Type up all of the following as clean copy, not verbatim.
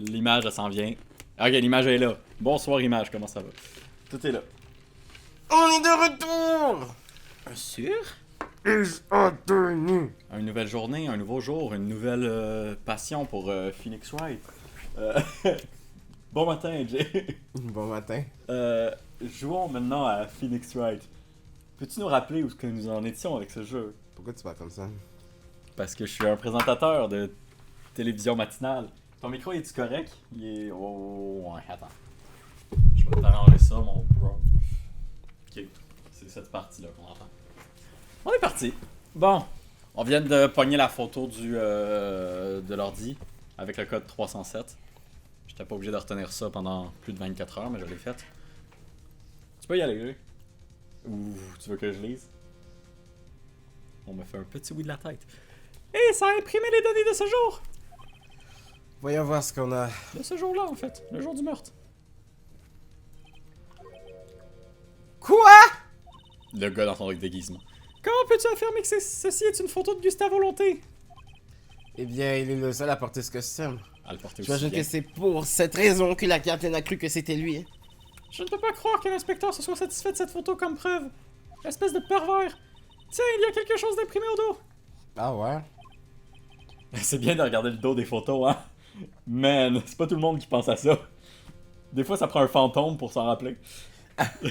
L'image, elle s'en vient. Ok, l'image est là. Bonsoir, image, comment ça va? Tout est là. On est de retour! Sûr? Is Anthony! Une nouvelle journée, un nouveau jour, une nouvelle passion pour Phoenix Wright. Bon matin, Jay. Bon matin. Jouons maintenant à Phoenix Wright. Peux-tu nous rappeler où est-ce que nous en étions avec ce jeu? Pourquoi tu parles comme ça? Parce que je suis un présentateur de télévision matinale. Ton micro, est-tu correct? Il est... Oh, ouais, attends. Je vais t'arranger ça, mon bro. Ok, c'est cette partie-là qu'on entend. On est parti. Bon, on vient de pogner la photo de l'ordi avec le code 307. J'étais pas obligé de retenir ça pendant plus de 24 heures, mais je l'ai fait. Tu peux y aller, lui? Ou tu veux que je lise? On me fait un petit oui de la tête. Et ça a imprimé les données de ce jour! Voyons voir ce qu'on a. De ce jour-là, en fait. Le jour du meurtre. Quoi? Le gars dans son déguisement. Comment peux-tu affirmer que ceci est une photo de Gustave Volonté? Eh bien, il est le seul à porter ce costume. À le porter aussi J'imagine bien. que c'est pour cette raison que la capitaine a cru que c'était lui. Je ne peux pas croire que l'inspecteur se soit satisfait de cette photo comme preuve. Espèce de pervers. Tiens, il y a quelque chose d'imprimé au dos. Ah ouais? C'est bien de regarder le dos des photos, hein. Man, c'est pas tout le monde qui pense à ça. Des fois, ça prend un fantôme pour s'en rappeler.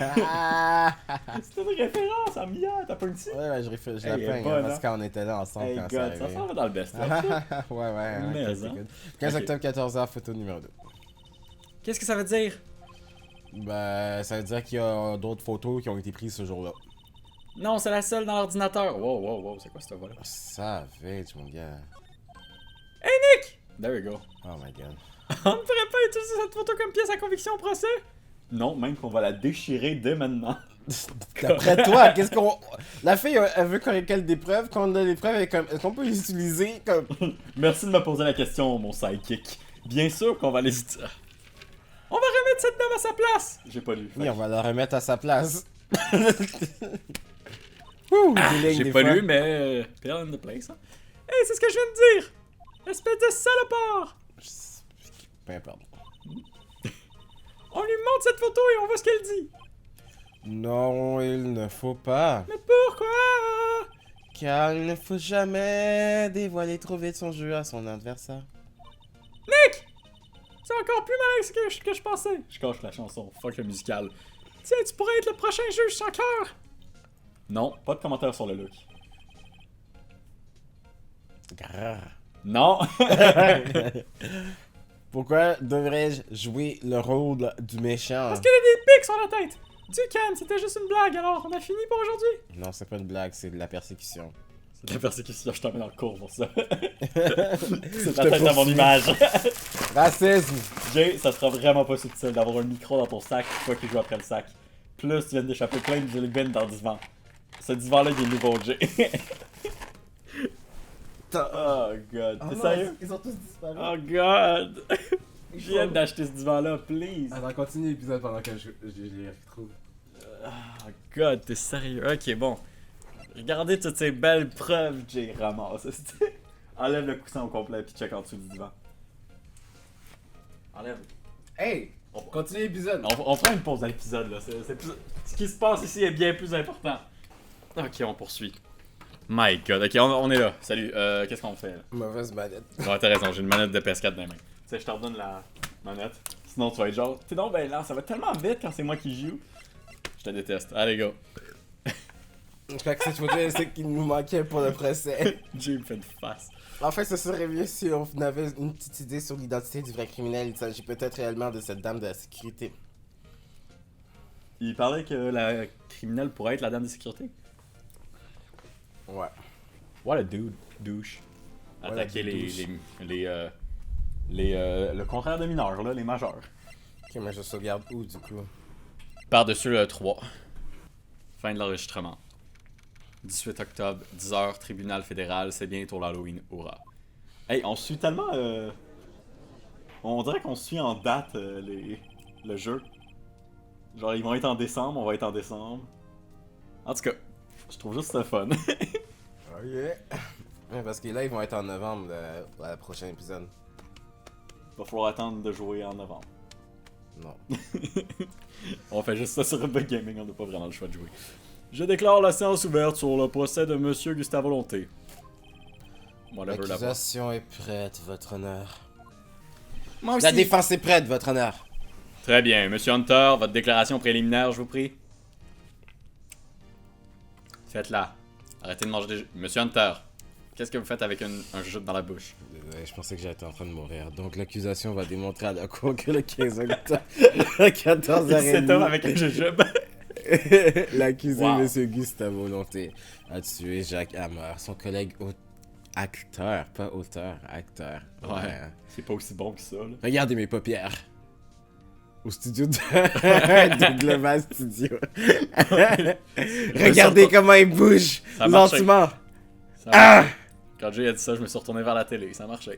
Ah! C'était une référence à Mia, t'as pas une dessus? Ouais, je la Hey, elle est peins, bonne, parce hein? que quand on était là ensemble, Hey quand God, ça ça arrivait. s'en va dans le best-of. Ouais, Mais, ok, c'est hein. good. 15 Ok. octobre, 14h, photo numéro 2. Qu'est-ce que ça veut dire? Ben, ça veut dire qu'il y a d'autres photos qui ont été prises ce jour-là. Non, c'est la seule dans l'ordinateur. Wow, c'est quoi cette voix-là? Savage, mon gars. Hey Nick! There we go. Oh my god. On ne pourrait pas utiliser cette photo comme pièce à conviction au procès? Non, même qu'on va la déchirer dès maintenant. D'après toi, qu'est-ce qu'on. La fille, elle veut qu'on ait des preuves. Quand on a des preuves, est-ce qu'on peut les utiliser comme. Merci de me poser la question, mon sidekick. Bien sûr qu'on va les utiliser. On va remettre cette dame à sa place! J'ai pas lu. Oui, on va la remettre à sa place. Ouh, des lignes, J'ai des pas fois. lu, mais... Pill in the place, hein. Hey, c'est ce que je viens de dire! Espèce de salopard! Peu importe. On lui montre cette photo et on voit ce qu'elle dit! Non, il ne faut pas. Mais pourquoi? Car il ne faut jamais dévoiler trop vite son jeu à son adversaire. Nick! C'est encore plus malin que je pensais! Je cache la chanson, fuck le musical. Tiens, tu pourrais être le prochain juge sans cœur! Non, pas de commentaire sur le look. Grrr. Non! Pourquoi devrais-je jouer le rôle du méchant? Parce qu'il a des pics sur la tête! Du calme, c'était juste une blague, alors on a fini pour aujourd'hui? Non, c'est pas une blague, c'est de la persécution. C'est de la persécution, je t'en mets dans le cours pour ça. C'est te la tête à mon poursuis. image. Racisme! Jay, ça sera vraiment pas subtil d'avoir un micro dans ton sac, toi qui joues après le sac. Plus tu viens d'échapper plein de Jelly Bean dans le divan. Ce divan-là, il est nouveau, Jay. Oh god, t'es sérieux? Ils ont tous disparu. Oh god! Je viens d'acheter ce divan-là, please! Alors continue l'épisode pendant que je les retrouve. Oh god, t'es sérieux? Ok, bon. Regardez toutes ces belles preuves, Jay, ramasse. Enlève le coussin au complet puis check en dessous du divan. Enlève. Hey! Continue l'épisode. On fera une pause à l'épisode là. Ce qui se passe ici est bien plus important. Ok, on poursuit. My god, ok, on est là. Salut, qu'est-ce qu'on fait là? Mauvaise manette. Ouais, t'as raison, j'ai une manette de PS4 dans les mains. Tu sais, je te redonne la manette. Sinon, tu vas être genre, t'es donc ben lent, ça va tellement vite quand c'est moi qui joue. Je te déteste. Allez, go. Je crois que cette photo, c'est qu'il nous manquait pour le procès. Jay me fait une face. En fait, ce serait mieux si on avait une petite idée sur l'identité du vrai criminel. Il s'agit peut-être réellement de cette dame de la sécurité. Il parlait que la criminelle pourrait être la dame de sécurité. Ouais. What a dude, douche. What a Attaquer douche. le contraire de mineurs, là, les majeurs. Ok, mais je sauvegarde où du coup? Par-dessus le 3. Fin de l'enregistrement. 18 octobre, 10h, tribunal fédéral, c'est bientôt l'Halloween, hurrah. Hey, on suit tellement... On dirait qu'on suit en date le jeu. Genre, ils vont être en décembre, on va être en décembre. En tout cas, je trouve juste ça fun. Oh yeah! Ouais, parce que là, ils vont être en novembre pour le prochain épisode. Va falloir attendre de jouer en novembre. Non. On fait juste ça sur Epic Gaming, on n'a pas vraiment le choix de jouer. Je déclare la séance ouverte sur le procès de Monsieur Gustavo Lonté. Whatever là-bas. L'accusation est prête, votre honneur. Moi aussi. La défense est prête, votre honneur. Très bien, Monsieur Hunter, votre déclaration préliminaire, je vous prie. Faites-la. Arrêtez de manger des jus. Monsieur Hunter, qu'est-ce que vous faites avec un jujube dans la bouche? Désolé, je pensais que j'étais en train de mourir. Donc l'accusation va démontrer à la cour que le 15 octobre à 14h30... Cet homme avec un jujube. L'accusé, Wow. Monsieur Gustavo Lonté, a tué Jacques Hammer, son collègue acteur, pas auteur, acteur. Ouais. C'est pas aussi bon que ça, là. Regardez mes paupières. Au studio de Global Studio. Regardez comment il bouge Ça marche. lentement. Ça marchait. Quand Jay a dit ça, je me suis retourné vers la télé, ça marchait.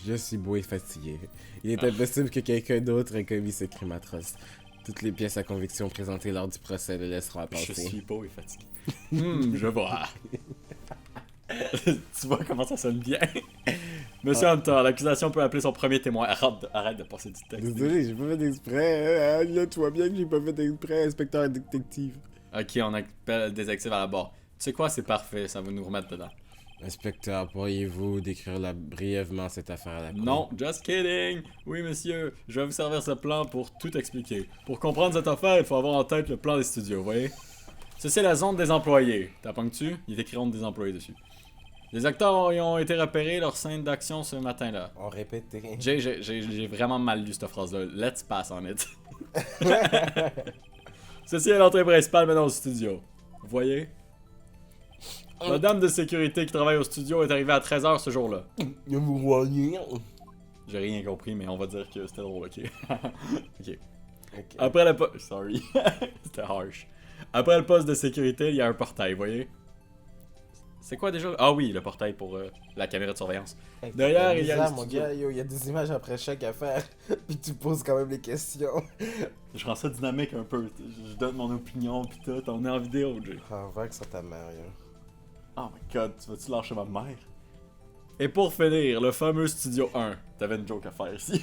Je suis beau et fatigué. Il est impossible que quelqu'un d'autre ait commis ce crime atroce. Toutes les pièces à conviction présentées lors du procès le laisseront à Je penser. suis beau et fatigué. Je vois. Tu vois comment ça sonne bien. Monsieur Hunter, l'accusation peut appeler son premier témoin. Arrête de passer du texte. Désolé, j'ai pas fait d'exprès. Là, tu vois bien que j'ai pas fait d'exprès, inspecteur et détective. Ok, on appelle le détective à la barre. Tu sais quoi, c'est parfait, ça va nous remettre dedans. Inspecteur, pourriez-vous décrire brièvement cette affaire à la cour? Non, just kidding. Oui, monsieur, je vais vous servir ce plan pour tout expliquer. Pour comprendre cette affaire, il faut avoir en tête le plan des studios, vous voyez? Ceci est la zone des employés. T'as pas dessus? Il est écrit zone des employés dessus. Les acteurs y ont été repérés, leur scène d'action ce matin-là. On répétait. J'ai vraiment mal lu cette phrase-là. Let's pass on it. Ceci est l'entrée principale maintenant au studio. Vous voyez? La dame de sécurité qui travaille au studio est arrivée à 13h ce jour-là. Vous voyez? J'ai rien compris, mais on va dire que c'était drôle, ok? Ok. Ok. Après le poste... Sorry. C'était harsh. Après le poste de sécurité, il y a un portail, vous voyez? C'est quoi déjà? Ah oui, le portail pour la caméra de surveillance. Derrière, il y a le mon studio. gars, il y a des images après chaque affaire, puis tu poses quand même les questions. Je rends ça dynamique un peu. Je donne mon opinion, pis tout. On est en vidéo, Jay. Ah, va que ça ta mère, yo. Oh my god, tu vas-tu lâcher ma mère? Et pour finir, le fameux Studio 1. T'avais une joke à faire ici.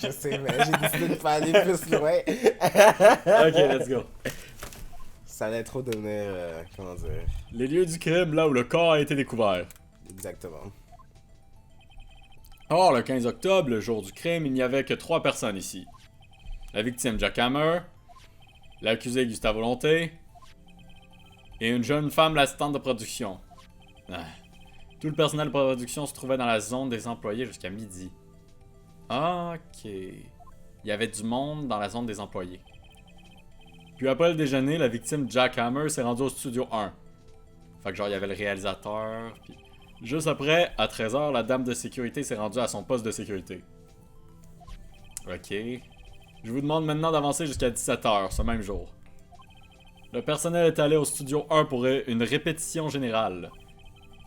Je sais, mais j'ai décidé de pas aller plus loin. Ok, let's go. Ça allait trop devenir, comment dire... Les lieux du crime, là où le corps a été découvert. Exactement. Or, le 15 octobre, le jour du crime, il n'y avait que 3 personnes ici. La victime Jack Hammer, l'accusé Gustavo Lonté, et une jeune femme, l'assistante de production. Ah. Tout le personnel de production se trouvait dans la zone des employés jusqu'à midi. Ok. Il y avait du monde dans la zone des employés. Puis après le déjeuner, la victime Jack Hammer s'est rendue au studio 1. Fait que genre, il y avait le réalisateur, puis... Juste après, à 13h, la dame de sécurité s'est rendue à son poste de sécurité. Ok. Je vous demande maintenant d'avancer jusqu'à 17h, ce même jour. Le personnel est allé au studio 1 pour une répétition générale.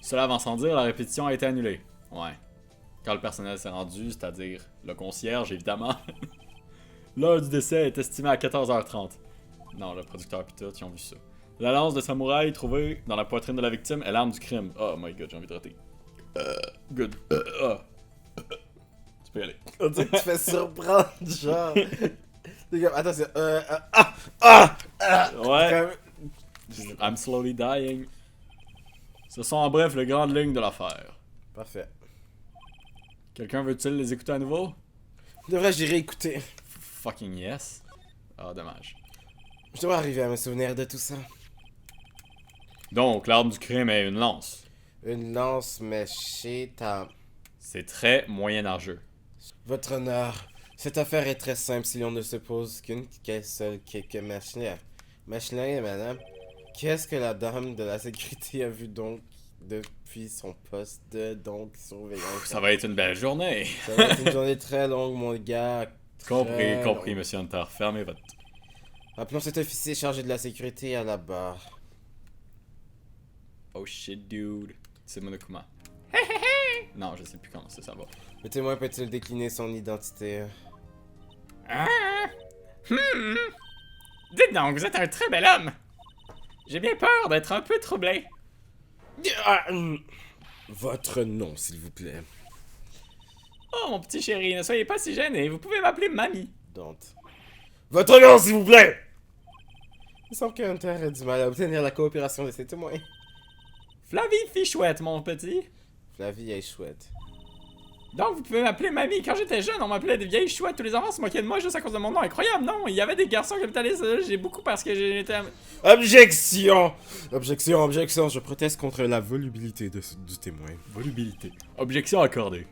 Cela avant sans dire, la répétition a été annulée. Ouais. Quand le personnel s'est rendu, c'est-à-dire le concierge, évidemment. L'heure du décès est estimée à 14h30. Non, le producteur pis tout, ils ont vu ça. La lance de samouraï trouvée dans la poitrine de la victime est l'arme du crime. Oh my god, j'ai envie de rater. Good. Tu peux y aller. On dirait que tu fais surprendre, genre... Les gars, attends, c'est... Ouais. I'm slowly dying. Ce sont en bref les grandes lignes de l'affaire. Parfait. Quelqu'un veut-il les écouter à nouveau? Devrais-je y réécouter? Fucking yes. Ah, dommage. Je dois arriver à me souvenir de tout ça. Donc, l'arme du crime est une lance. Une lance, mais chez ta... C'est très moyen-âgeux. Votre honneur, cette affaire est très simple si l'on ne se pose qu'une seule que Machler. Machler, madame, qu'est-ce que la dame de la sécurité a vu donc depuis son poste de surveillance? Ça va être une belle journée. Ça va être une journée très longue, mon gars. Compris, longue. monsieur Hunter. Fermez votre... Appelons cet officier chargé de la sécurité à la barre. Oh shit, dude. C'est Monokuma. Non, je sais plus comment ça va. Le témoin peut-il décliner son identité? Dites donc, vous êtes un très bel homme. J'ai bien peur d'être un peu troublé. Votre nom, s'il vous plaît. Oh, mon petit chéri, ne soyez pas si gêné. Vous pouvez m'appeler Mamie. Dante. Votre nom, s'il vous plaît! Il semble que Hunter a du mal à obtenir la coopération de ses témoins. Flavie Fichouette, mon petit. Flavie est chouette. Donc, vous pouvez m'appeler Mamie. Quand j'étais jeune, on m'appelait des vieilles chouettes. Tous les enfants se moquaient de moi juste à cause de mon nom. Incroyable, non? Il y avait des garçons qui habitaient ça. J'ai beaucoup parce que j'étais... Objection! Objection, objection. Je proteste contre la volubilité du témoin. Volubilité. Objection accordée.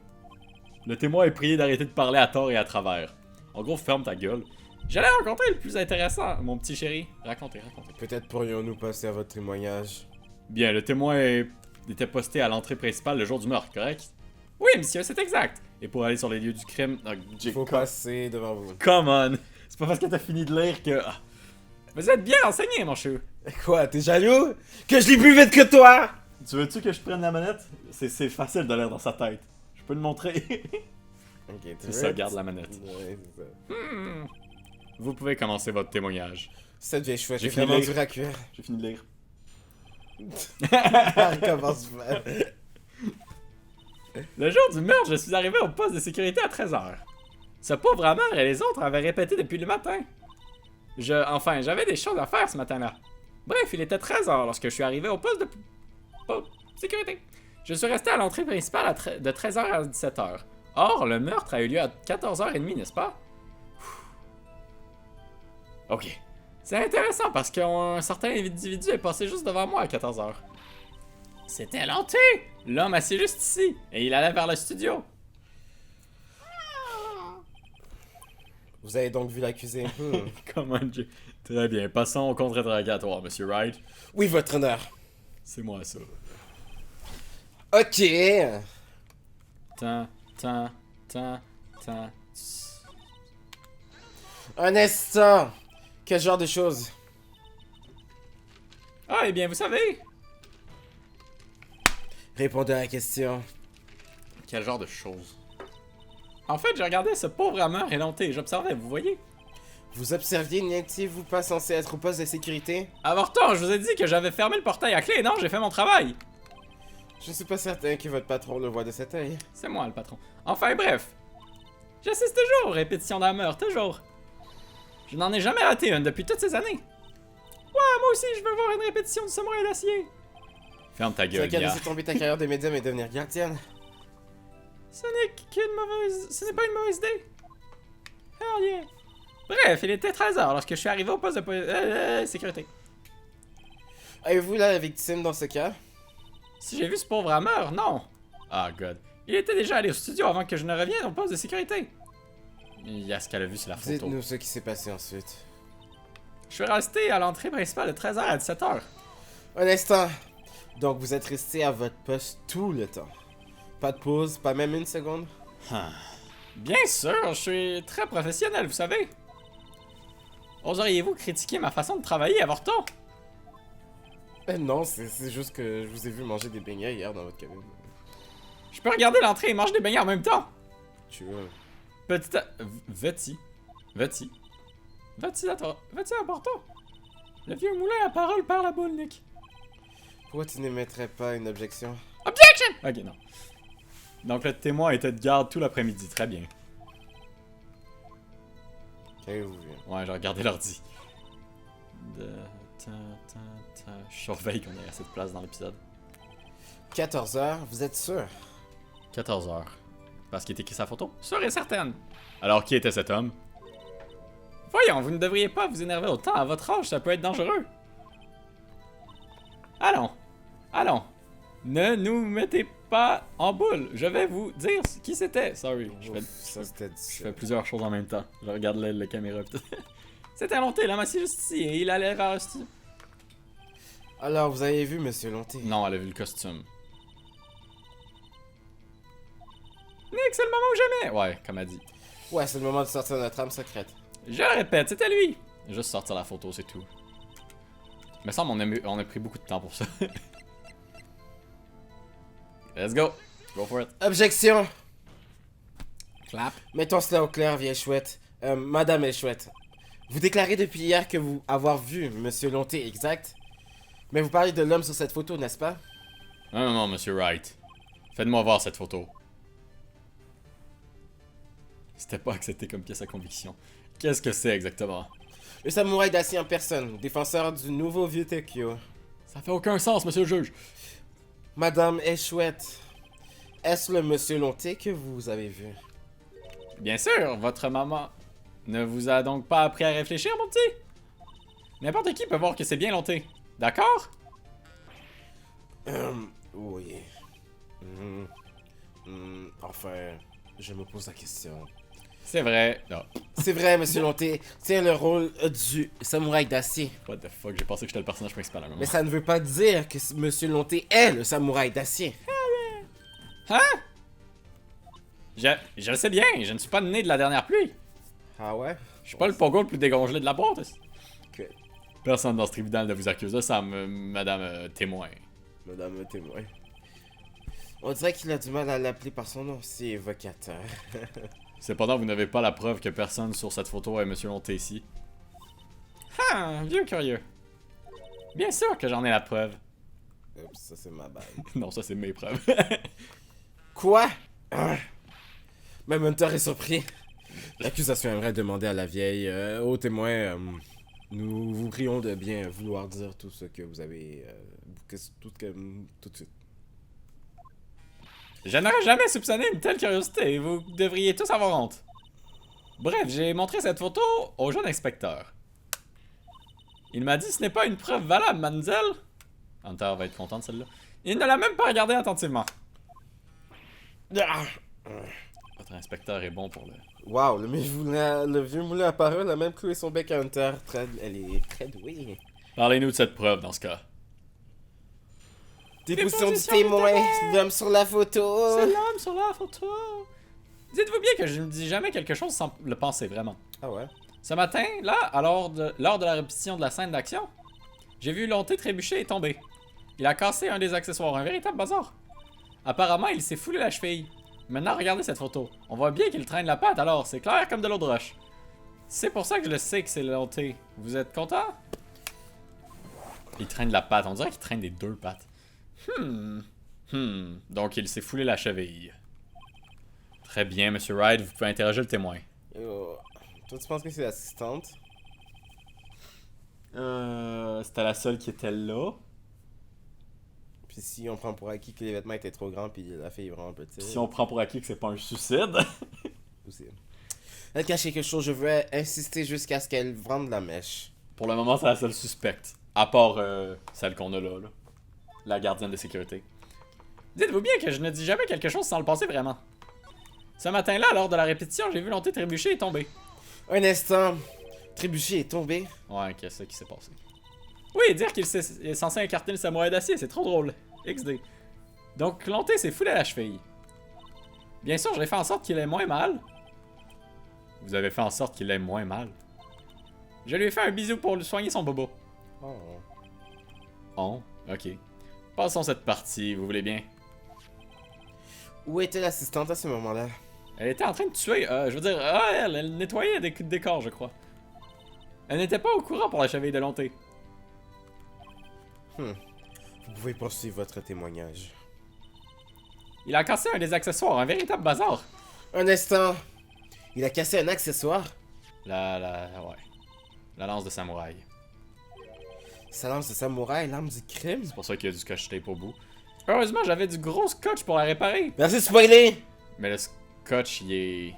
Le témoin est prié d'arrêter de parler à tort et à travers. En gros, ferme ta gueule. J'allais rencontrer le plus intéressant, mon petit chéri. Racontez. Peut-être pourrions-nous passer à votre témoignage. Bien, le témoin était posté à l'entrée principale le jour du meurtre, correct? Oui, monsieur, c'est exact. Et pour aller sur les lieux du crime... Il faut passer devant vous. Come on! C'est pas parce que t'as fini de lire que... Vous êtes bien renseigné, mon chou. Quoi, t'es jaloux? Que je lis plus vite que toi? Tu veux-tu que je prenne la manette? C'est facile de lire dans sa tête. Je peux le montrer. Ok, C'est ça, garde la manette. Ouais, c'est ça. Vous pouvez commencer votre témoignage. Cette vieille chouette, J'ai j'ai fini vraiment de lire. dur à cuire. J'ai fini de lire. Recommence mal. Le jour du meurtre, je suis arrivé au poste de sécurité à 13h. Ce pauvre Hammer et les autres avaient répété depuis le matin. J'avais des choses à faire ce matin-là. Bref, il était 13h lorsque je suis arrivé au poste de sécurité. Je suis resté à l'entrée principale de 13h à 17h. Or, le meurtre a eu lieu à 14h30, n'est-ce pas? Ok. C'est intéressant parce qu'un certain individu est passé juste devant moi à 14h. C'était Lanté! L'homme assis juste ici, et il allait vers le studio. Vous avez donc vu l'accusé? Comment Dieu. Très bien, passons au contre-interrogatoire, Monsieur Wright. Oui, votre honneur. C'est moi ça. Ok. Tan. Un instant. Quel genre de choses? Ah, eh bien, vous savez. Répondez à la question. Quel genre de choses? En fait, j'ai regardé ce pauvre Hammer élenté, j'observais, vous voyez? Vous observiez, n'étiez-vous pas censé être au poste de sécurité? Avorton, je vous ai dit que j'avais fermé le portail à clé, non? J'ai fait mon travail. Je suis pas certain que votre patron le voit de cet œil. C'est moi le patron. Enfin bref. J'assiste toujours aux répétitions d'Hammer, toujours. Je n'en ai jamais raté une depuis toutes ces années. Ouais, moi aussi je veux voir une répétition du samouraï d'acier. Ferme ta Tu as gueule, qu'à gars. laisser tomber ta carrière de médium et devenir gardienne. Ce n'est pas une mauvaise idée. Hell yeah. Bref, il était 13h lorsque je suis arrivé au poste de sécurité. Avez-vous la victime dans ce cas? Si j'ai vu ce pauvre Hammer, non. Ah, God. Il était déjà allé au studio avant que je ne revienne au poste de sécurité. Il y a ce qu'elle a vu sur la photo. Dites-nous ce qui s'est passé ensuite. Je suis resté à l'entrée principale de 13h à 17h. Un instant. Donc vous êtes resté à votre poste tout le temps. Pas de pause, pas même une seconde? Bien sûr, je suis très professionnel, vous savez. Oseriez-vous critiquer ma façon de travailler, avorton? Non, c'est juste que je vous ai vu manger des beignets hier dans votre cabine. Je peux regarder l'entrée et manger des beignets en même temps. Tu veux? Petit avorton. Le vieux moulin à parole par la boule, Nick. Pourquoi tu n'émettrais pas une objection? Objection! Ok, non. Donc le témoin était de garde tout l'après-midi, très bien. Qu'avez-vous vu? Ouais, j'ai regardé l'ordi. Je surveille qu'on ait assez de place dans l'épisode. 14h, vous êtes sûr? 14h. Parce qu'il était écrit sa photo? Sûr et certaine. Alors, qui était cet homme? Voyons, vous ne devriez pas vous énerver autant à votre âge, ça peut être dangereux. Allons. Ne nous mettez pas en boule. Je vais vous dire qui c'était. Sorry, Ça c'était je fais plusieurs choses en même temps. Je regarde la caméra. C'était Lonté, l'homme assis juste ici, et il allait vers le studio. Alors, vous avez vu Monsieur Lonté? Non, elle a vu le costume. Nick, c'est le moment ou jamais! Ouais, comme elle dit. Ouais, c'est le moment de sortir notre âme secrète. Je le répète, c'était lui! Juste sortir la photo, c'est tout. Mais ça, on a pris beaucoup de temps pour ça. Let's go! Go for it! Objection! Clap! Mettons cela au clair, vieille chouette. Madame est chouette. Vous déclarez depuis hier que vous avoir vu Monsieur Lonté, exact? Mais vous parlez de l'homme sur cette photo, n'est-ce pas? Non, monsieur Wright. Faites-moi voir cette photo. C'était pas accepté comme pièce à conviction. Qu'est-ce que c'est exactement? Le samouraï d'acier en personne, défenseur du nouveau vieux Tokyo. Ça fait aucun sens, monsieur le juge. Madame est chouette. Est-ce le monsieur Lonté que vous avez vu? Bien sûr, votre maman ne vous a donc pas appris à réfléchir, mon petit? N'importe qui peut voir que c'est bien Lonté. D'accord? Oui. Enfin, je me pose la question. C'est vrai. Non. C'est vrai, monsieur Lonté, c'est le rôle du samouraï d'acier. What the fuck, j'ai pensé que j'étais le personnage principal à un moment. Mais ça ne veut pas dire que monsieur Lonté est le samouraï d'acier. Hein? Je le sais bien, je ne suis pas né de la dernière pluie. Ah ouais? Je suis pas le pogo le plus dégongelé de la boîte. Ok. Personne dans ce tribunal ne vous accuse de ça, madame témoin. Madame le témoin. On dirait qu'il a du mal à l'appeler par son nom, c'est évocateur. Cependant, vous n'avez pas la preuve que personne sur cette photo est monsieur Lonté ici. Ah, vieux curieux. Bien sûr que j'en ai la preuve. Oups, ça c'est ma balle. Non, ça c'est mes preuves. Quoi? Même Hunter est surpris. L'accusation aimerait demander à la vieille, au témoin, nous vous prions de bien vouloir dire tout ce que vous avez, tout de suite. Je n'aurais jamais soupçonné une telle curiosité, vous devriez tous avoir honte. Bref, j'ai montré cette photo au jeune inspecteur. Il m'a dit ce n'est pas une preuve valable, mademoiselle. Hunter va être content de celle-là. Il ne l'a même pas regardée attentivement. Votre inspecteur est bon pour le... Wow, le vieux moulin à parole a même cloué son bec à Hunter. Elle est très douée. Parlez-nous de cette preuve dans ce cas. Déposition du témoin, l'homme sur la photo. C'est l'homme sur la photo. Dites-vous bien que je ne dis jamais quelque chose sans le penser vraiment. Ah ouais? Ce matin, là, lors de la répétition de la scène d'action, j'ai vu Lonté trébucher et tomber. Il a cassé un des accessoires, un véritable bazar. Apparemment, il s'est foulé la cheville. Maintenant, regardez cette photo. On voit bien qu'il traîne la patte, alors c'est clair comme de l'eau de roche. C'est pour ça que je le sais que c'est Lonté. Vous êtes content? Il traîne la patte, on dirait qu'il traîne des deux pattes. Donc il s'est foulé la cheville. Très bien, Monsieur Wright, vous pouvez interroger le témoin. Toi, tu penses que c'est l'assistante? C'était la seule qui était là. Puis si on prend pour acquis que les vêtements étaient trop grands puis la fille est vraiment petite. Si on prend pour acquis que c'est pas un suicide. Aussi. Elle cache quelque chose, je veux insister jusqu'à ce qu'elle vende la mèche. Pour le moment, c'est la seule suspecte. À part celle qu'on a là. La gardienne de sécurité. Dites-vous bien que je ne dis jamais quelque chose sans le penser vraiment. Ce matin-là, lors de la répétition, j'ai vu Lonté trébucher et tomber. Un instant. Trébucher est tombé. Ouais, qu'est-ce qui s'est passé? Oui, dire qu'il est censé incarner le samouraï d'acier, c'est trop drôle. XD. Donc, Lonté s'est foulé à la cheville. Bien sûr, j'ai fait en sorte qu'il ait moins mal. Vous avez fait en sorte qu'il ait moins mal? Je lui ai fait un bisou pour lui soigner son bobo. Oh. Oh, ok. Passons cette partie, vous voulez bien? Où était l'assistante à ce moment-là? Elle était en train de tuer, je veux dire, elle nettoyait des décors, je crois. Elle n'était pas au courant pour la cheville de Lonté. Vous pouvez poursuivre votre témoignage. Il a cassé un des accessoires, un véritable bazar. Un instant. Il a cassé un accessoire? Ouais. La lance de samouraï. Sa lance de samouraï, l'arme du crime? C'est pour ça qu'il y a du scotch tape au bout. Heureusement, j'avais du gros scotch pour la réparer. Merci de spoiler! Mais le scotch, il est...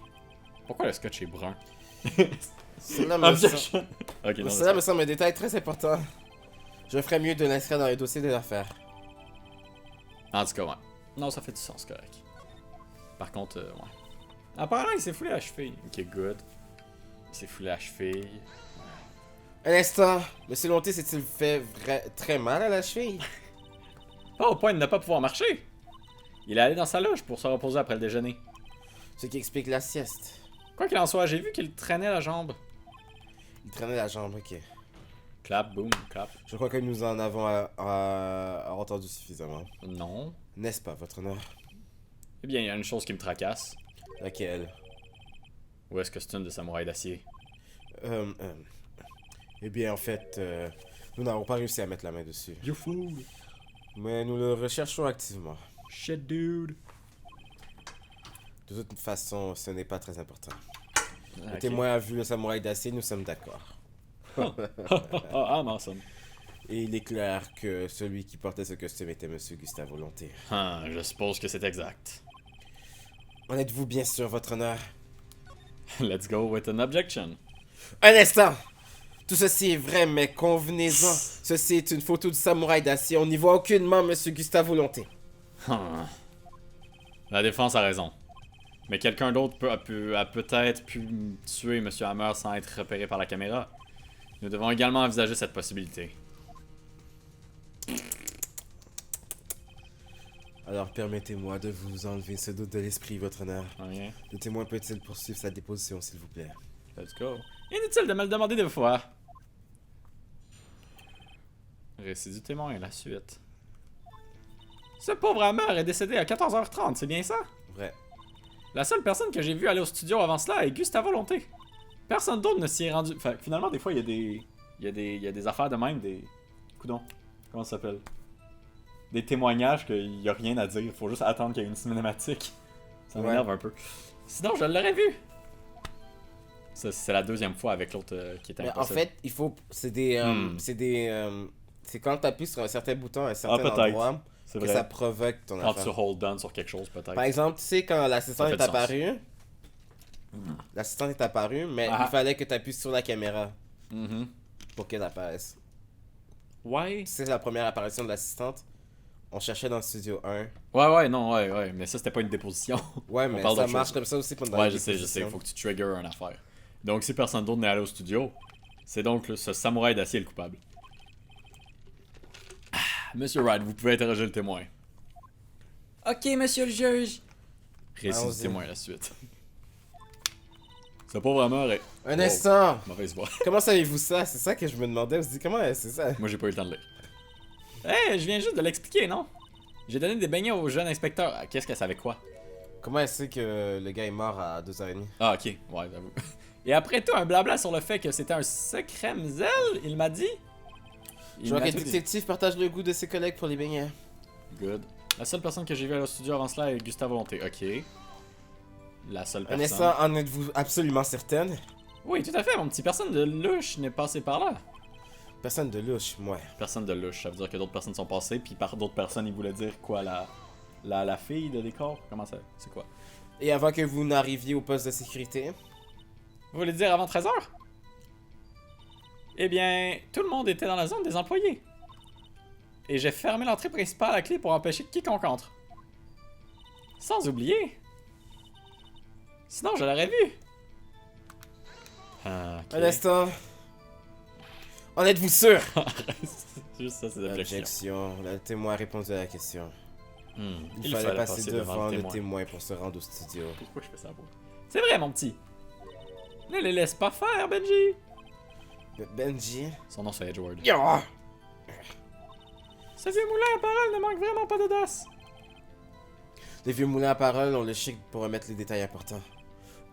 Pourquoi le scotch est brun? Cela me, Objection. Ok, non, Cela me semble un détail très important. Je ferais mieux de l'inscrire dans le dossier de l'affaire. En tout cas, ouais. Non, ça fait du sens, correct. Par contre, ouais. Apparemment, il s'est foulé la cheville. Ok, good. Il s'est foulé la cheville. Un instant. Monsieur Lonté s'est-il fait très mal à la cheville? Pas au point de ne pas pouvoir marcher. Il est allé dans sa loge pour se reposer après le déjeuner. Ce qui explique la sieste. Quoi qu'il en soit, j'ai vu qu'il traînait la jambe. Il traînait la jambe, ok. Clap, boom, clap. Je crois que nous en avons entendu suffisamment. Non. N'est-ce pas, votre honneur? Eh bien, il y a une chose qui me tracasse. Laquelle? Où est-ce que c'est une de samouraï d'acier? Eh bien, en fait, nous n'avons pas réussi à mettre la main dessus. You fool. Mais nous le recherchons activement. Shit, dude. De toute façon, ce n'est pas très important. Le Ok. témoin a vu le samouraï d'acier, nous sommes d'accord. Ah, non, ça. Et il est clair que celui qui portait ce costume était Monsieur Gustave Volonté. Ah, je suppose que c'est exact. En êtes-vous bien sûr, votre honneur? Let's go with an objection. Un instant! Tout ceci est vrai, mais convenez-en. Ceci est une photo du samouraï d'acier. On n'y voit aucunement Monsieur Gustave Volonté. Hmm. La défense a raison. Mais quelqu'un d'autre a peut-être pu tuer M. Hammer sans être repéré par la caméra. Nous devons également envisager cette possibilité. Alors permettez-moi de vous enlever ce doute de l'esprit, votre honneur. Ok, Le témoin peut-il poursuivre sa déposition, s'il vous plaît? let's go. Inutile de me le demander deux fois. Récit du témoin, la suite. Ce pauvre Hammer est décédé à 14h30, c'est bien ça? Vrai. La seule personne que j'ai vue aller au studio avant cela est Gustave Volonté. Personne d'autre ne s'y est rendu. Enfin, finalement, des fois, il y a des affaires de même, des. Coudon. Comment ça s'appelle? Des témoignages qu'il n'y a rien à dire. Il faut juste attendre qu'il y ait une cinématique. Ça m'énerve un peu. Sinon, je l'aurais vu. Ça, c'est la deuxième fois avec l'autre qui était Mais en impossible. fait, il faut. C'est des. C'est quand tu appuies sur un certain bouton à un certain peut-être. endroit C'est que vrai. ça provoque ton Quand affaire. tu hold on sur quelque chose, peut-être. Par exemple, tu sais, quand l'assistant Ça fait est du sens. apparu, l'assistant est apparu, mais Ah. il fallait que tu appuies sur la caméra Mhm. pour qu'elle apparaisse. Ouais. Tu sais, la première apparition de l'assistante, on cherchait dans le studio 1. Ouais, non, ouais. Mais ça, c'était pas une déposition. Ouais, On mais parle ça d'autre marche chose. comme ça aussi pendant Ouais, les je sais. dépositions. Faut que tu triggers une affaire. Donc, si personne d'autre n'est allé au studio, c'est donc ce samouraï d'acier le coupable. Ah, Monsieur Wright, vous pouvez interroger le témoin. Ok, monsieur le juge. Récit du Allons-y. témoin, la suite. Ce pauvre Hammer est. Un Wow. instant! Mauvaise voix. Comment savez-vous ça? C'est ça que je me demandais. On se dit, comment c'est ça? Moi, j'ai pas eu le temps de lire. Hey, je viens juste de l'expliquer, non? J'ai donné des beignets au jeune inspecteur. Ah, qu'est-ce qu'elle savait quoi? Comment elle sait que le gars est mort à 2h30? Ah, ok. Ouais, j'avoue. Et après tout, un blabla sur le fait que c'était un secret mzel, il m'a dit. Il Je vois m'a que tout le dit. détective partage le goût de ses collègues pour les beignets. Good. La seule personne que j'ai vue à le studio avant cela est Gustave Volonté. Ok. La seule Un personne. instant, en êtes-vous absolument certaine? Oui, tout à fait. Mon petit personne de louche n'est passé par là. Personne de louche, moi. Personne de louche. Ça veut dire que d'autres personnes sont passées. Puis par d'autres personnes, il voulait dire quoi? La fille de décor? Comment ça? C'est quoi? Et avant que vous n'arriviez au poste de sécurité? Vous voulez dire avant 13h? Eh bien, tout le monde était dans la zone des employés. Et j'ai fermé l'entrée principale à clé pour empêcher quiconque entre. Sans oublier. Sinon, je l'aurais vu. Ah, ok. Un instant. En êtes-vous sûr? C'est juste ça, c'est l'objection. Objection. Le témoin a répondu à la question. Il, Il fallait passer devant le témoin pour se rendre au studio. Pourquoi je fais ça, bro? C'est vrai, mon petit. Ne les laisse pas faire, Benji. Benji? Son nom, c'est Edward. Ya! Ce vieux moulin à parole ne manque vraiment pas d'audace. Les vieux moulins à parole ont le chic pour remettre les détails importants.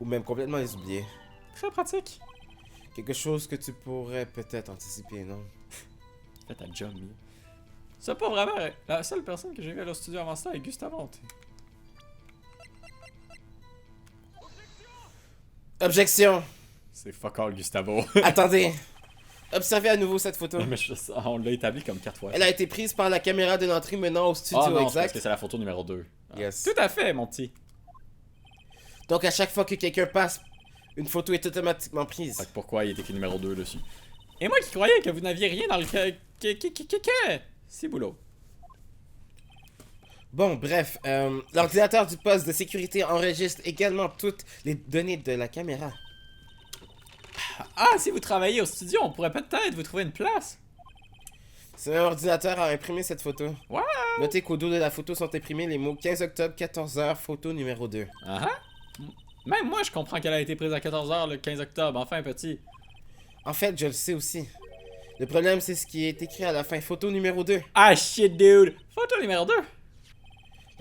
Ou même complètement les oublier. Très pratique. Quelque chose que tu pourrais peut-être anticiper, non? Fais ta job, lui. C'est pas vraiment la seule personne que j'ai vue à leur studio avant ça est Gustave Volonté. Objection! C'est fuck all Gustavo. Attendez! Observez à nouveau cette photo. Mais on l'a établi comme 4 fois. Elle a été prise par la caméra de l'entrée menant au studio, Ah non, c'est parce exact? que c'est la photo numéro 2. Yes. Tout à fait, mon petit. Donc à chaque fois que quelqu'un passe, une photo est automatiquement prise. Fait que pourquoi il est écrit numéro 2 dessus? Et moi qui croyais que vous n'aviez rien dans le... C'est boulot. Bon, bref, l'ordinateur du poste de sécurité enregistre également toutes les données de la caméra. Ah, si vous travaillez au studio, on pourrait peut-être vous trouver une place. Ce même ordinateur a imprimé cette photo. Wow! Notez qu'au dos de la photo sont imprimés les mots 15 octobre, 14h, photo numéro 2. Ah ah. Même moi, je comprends qu'elle a été prise à 14h le 15 octobre. Enfin, petit. En fait, je le sais aussi. Le problème, c'est ce qui est écrit à la fin, photo numéro 2. Ah, shit, dude. Photo numéro 2.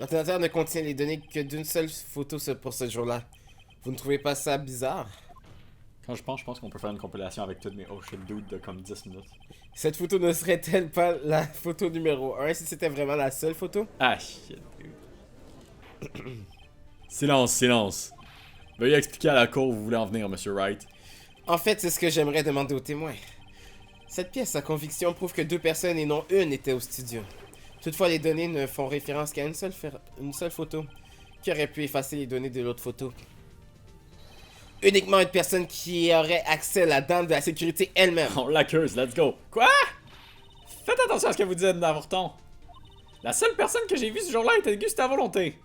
L'ordinateur ne contient les données que d'une seule photo pour ce jour-là. Vous ne trouvez pas ça bizarre? Quand je pense qu'on peut faire une compilation avec toutes mes oh shit dude de comme 10 minutes. Cette photo ne serait-elle pas la photo numéro 1 si c'était vraiment la seule photo? Ah, shit, dude. Silence, silence. Veuillez expliquer à la cour où vous voulez en venir, Monsieur Wright. En fait, c'est ce que j'aimerais demander aux témoins. Cette pièce à conviction prouve que 2 personnes et non une étaient au studio. Toutefois, les données ne font référence qu'à une seule photo, qui aurait pu effacer les données de l'autre photo. Uniquement une personne qui aurait accès à la dame de la sécurité elle-même. On l'accuse, let's go. Quoi? Faites attention à ce que vous dites, d'avorton. La seule personne que j'ai vue ce jour-là était Gustave Volonté.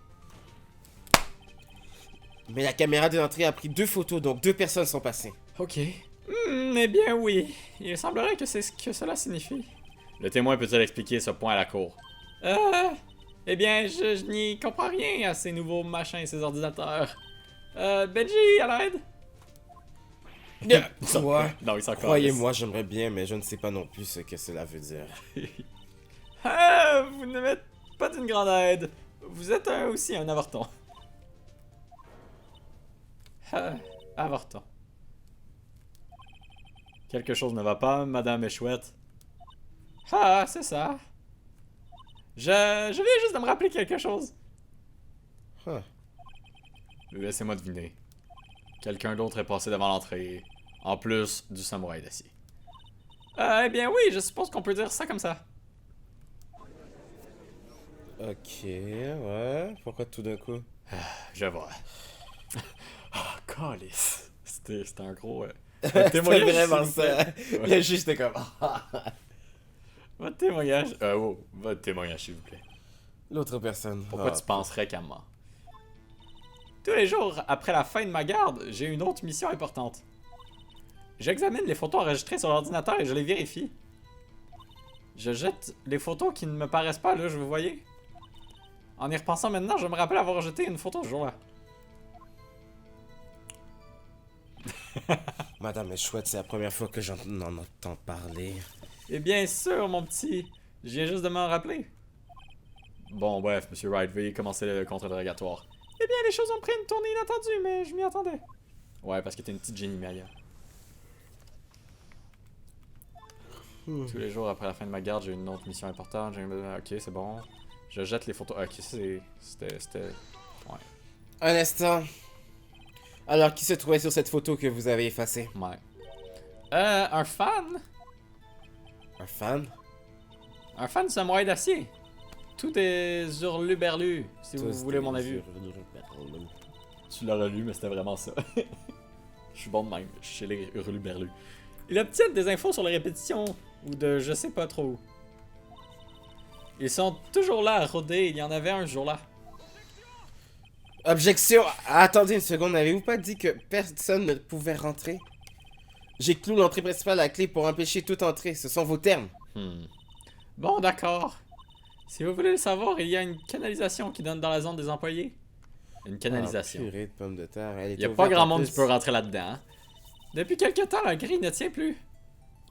Mais la caméra de l'entrée a pris 2 photos, donc 2 personnes sont passées. Ok. Eh bien oui. Il semblerait que c'est ce que cela signifie. Le témoin peut-il expliquer ce point à la cour? Eh bien, je n'y comprends rien à ces nouveaux machins et ces ordinateurs. Benji, à l'aide? Quoi? Non, il s'en Croyez-moi, j'aimerais bien, mais je ne sais pas non plus ce que cela veut dire. Vous ne m'êtes pas d'une grande aide. Vous êtes aussi un avorton. Avorton. Quelque chose ne va pas, Madame est chouette. Ah, c'est ça. Je viens juste de me rappeler quelque chose. Huh. Laissez-moi deviner. Quelqu'un d'autre est passé devant l'entrée, en plus du samouraï d'acier. Eh bien oui, je suppose qu'on peut dire ça comme ça. Ok, ouais. Pourquoi tout d'un coup? Je vois. Ah, calice. C'était un gros... C'était témoignage, vraiment s'il vous plaît. ça. Il y a juste comme... Votre témoignage... votre témoignage, s'il vous plaît. L'autre personne. Pourquoi tu penserais qu'à moi? Tous les jours, après la fin de ma garde, j'ai une autre mission importante. J'examine les photos enregistrées sur l'ordinateur et je les vérifie. Je jette les photos qui ne me paraissent pas, là, vous voyez? En y repensant maintenant, je me rappelle avoir jeté une photo ce jour-là. Madame est chouette, c'est la première fois que j'en entends parler. Et bien sûr, mon petit. Je viens juste de m'en rappeler. Bon, bref, Monsieur Wright, veuillez commencer le contre-interrogatoire. Eh bien, les choses ont pris une tournée inattendue, mais je m'y attendais. Ouais, parce que t'es une petite génie, Maya. Tous les jours après la fin de ma garde, j'ai une autre mission importante. Ok, c'est bon. Je jette les photos. Ok, c'était... Ouais. Un instant. Alors, qui se trouvait sur cette photo que vous avez effacée? Ouais. Un fan? Un fan? Un fan du samouraï d'acier. Tout est hurluberlu, si vous voulez mon avis. Tu l'auras lu, mais c'était vraiment ça. Je suis bon de même, je suis chez les hurluberlus. Il obtient des infos sur les répétitions, ou de je sais pas trop où. Ils sont toujours là à rôder, il y en avait un jour-là. Objection! Attendez une seconde, n'avez-vous pas dit que personne ne pouvait rentrer? J'ai cloué l'entrée principale à la clé pour empêcher toute entrée, ce sont vos termes. Bon, d'accord. Si vous voulez le savoir, il y a une canalisation qui donne dans la zone des employés. Une canalisation. Purée de pommes de terre, elle est Il y a ouverte pas grand en monde plus. qui peut rentrer là-dedans. Hein. Depuis quelque temps, la grille ne tient plus.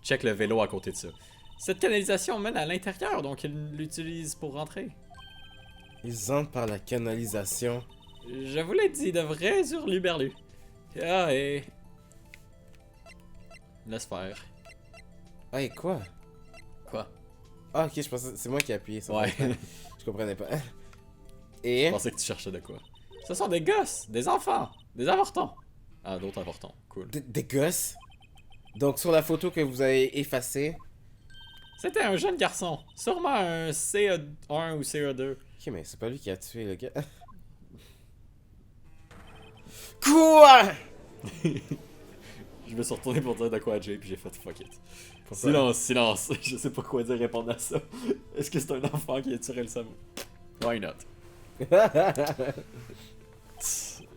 Check le vélo à côté de ça. Cette canalisation mène à l'intérieur, donc ils l'utilisent pour rentrer. Ils entrent par la canalisation. Je vous l'ai dit, de vrais hurluberlus. Ah, et... Laisse faire. Ah, et quoi? Quoi? Ah, ok, je pensais c'est moi qui ai appuyé sur Ouais. le bouton. Je comprenais pas. Et? Je pensais que tu cherchais de quoi. Ce sont des gosses, des enfants, des avortons. Ah, d'autres avortons. Cool. Des gosses? Donc, sur la photo que vous avez effacée. C'était un jeune garçon. Sûrement un CE1 ou CE2. Ok, mais c'est pas lui qui a tué le gars. Quoi? Je me suis retourné pour dire de quoi à Jay, puis j'ai fait fuck it. Pourquoi? Silence, silence. Je sais pas quoi dire répondre à ça. Est-ce que c'est un enfant qui a tiré le cerveau? Why not?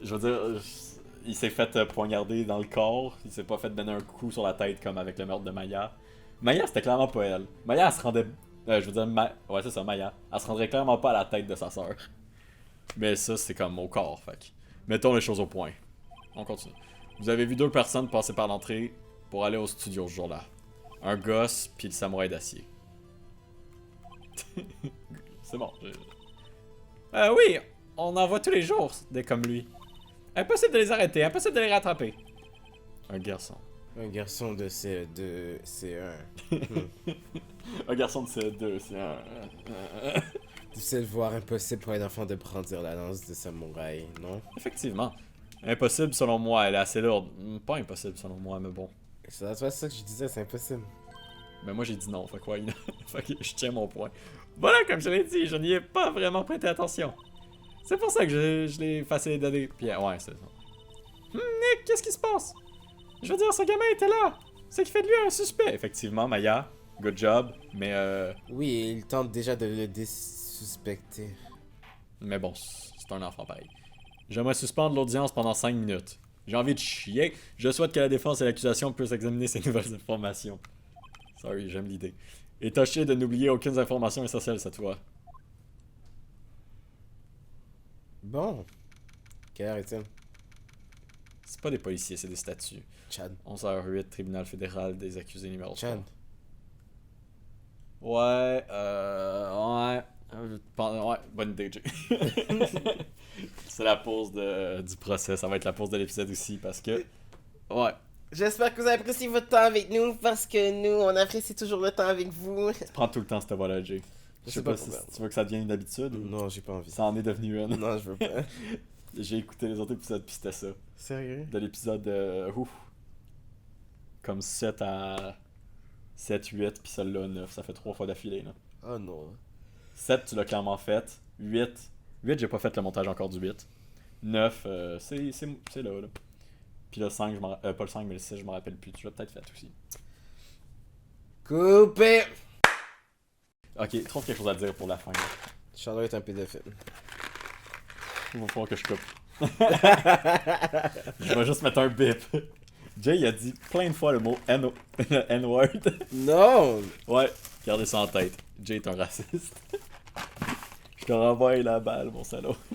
Je veux dire, il s'est fait poignarder dans le corps. Il s'est pas fait donner un coup sur la tête comme avec le meurtre de Maya. Maya, c'était clairement pas elle. Maya, elle se rendait... je veux dire, ouais, c'est ça, Maya. Elle se rendrait clairement pas à la tête de sa sœur. Mais ça, c'est comme au corps, fait que... Mettons les choses au point. On continue. Vous avez vu 2 personnes passer par l'entrée pour aller au studio ce jour-là. Un gosse, puis le samouraï d'acier. C'est bon. Oui, on en voit tous les jours, des comme lui. Impossible de les arrêter, impossible de les rattraper. Un garçon. Un garçon de CE2, C1. Un garçon de CE2, c'est un... Difficile de voir, impossible pour un enfant de brandir la lance de samouraï, non? Effectivement. Impossible selon moi, elle est assez lourde. Pas impossible selon moi, mais bon. C'est ça que je disais, c'est impossible. Mais moi j'ai dit non, fait quoi, fait que je tiens mon point. Voilà, comme je l'ai dit, je n'y ai pas vraiment prêté attention. C'est pour ça que je l'ai effacé donner. Puis ouais, c'est ça. Nick, qu'est-ce qui se passe? Je veux dire, ce gamin était là. C'est qui fait de lui un suspect. Effectivement, Maya, good job, mais Oui, il tente déjà de le désuspecter. Mais bon, c'est un enfant pareil. J'aimerais suspendre l'audience pendant 5 minutes. J'ai envie de chier. Je souhaite que la défense et l'accusation puissent examiner ces nouvelles informations. Sorry, j'aime l'idée. Et tâchez de n'oublier aucune information essentielle cette fois. Bon. Quelle heure est-il? C'est pas des policiers, c'est des statuts. Chad. 11h08, tribunal fédéral des accusés numéro 3. Chad. Ouais, ouais, bonne idée, Jay. C'est la pause du procès, ça va être la pause de l'épisode aussi parce que. Ouais. J'espère que vous avez apprécié votre temps avec nous parce que nous, on apprécie toujours le temps avec vous. Tu prends tout le temps cette voix-là, Jay. Je sais pas si tu veux que ça devienne une habitude ou. Non, j'ai pas envie. Ça en est devenu une. Non, je veux pas. J'ai écouté les autres épisodes puis c'était ça. Sérieux? De l'épisode comme 7 à 7, 8 puis celle-là 9. Ça fait 3 fois d'affilée là. Oh non. 7 tu l'as clairement fait. 8 j'ai pas fait le montage encore du 8. 9 c'est là. Puis le 5 pas le 5 mais le 6 je m'en rappelle plus. Tu l'as peut-être fait aussi. Coupé! Ok, trouve quelque chose à dire pour la fin. Là. Chandler est un pédophile. Il va falloir que je coupe. Je vais juste mettre un bip. Jay il a dit plein de fois le mot N-word. Non! Ouais, gardez ça en tête. Jay est un raciste. Je te renvoie la balle, mon salaud.